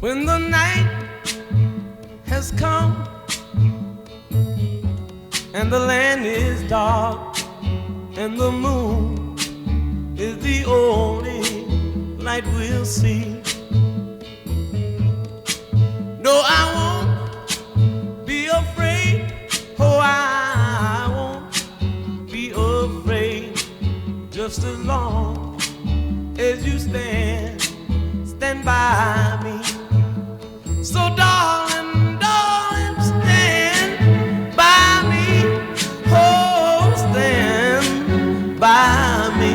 When the night has come and the land is dark and the moon is the only light we'll see. No, I won't be afraid. Oh, I won't be afraid. Just as long as you stand by me. So darling, darling, stand by me. Oh, stand by me.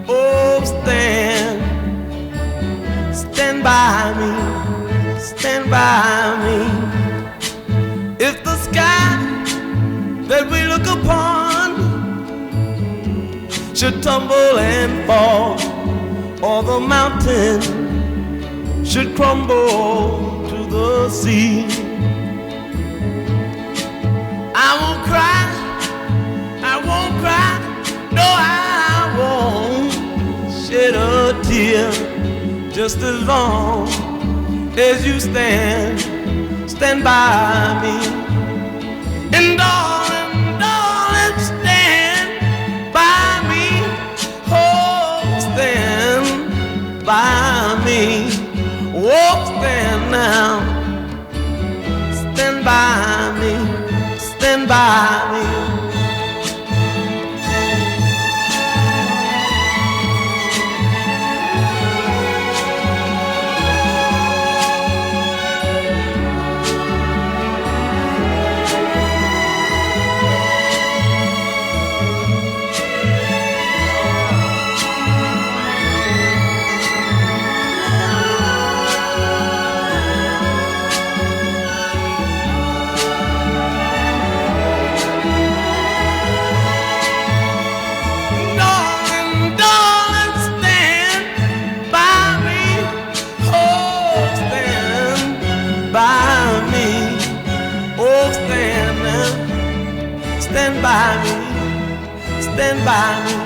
Oh, stand by me. Stand by me. If the sky that we look upon should tumble and fall, or the mountain should crumble to the sea, I won't cry, I won't cry, no, I won't shed a tear, just as long as you stand by me. And darling, darling, stand by me. Oh, stand by me. Oh, stand now. Stand by me. Stand by me. Stand by me, stand by me.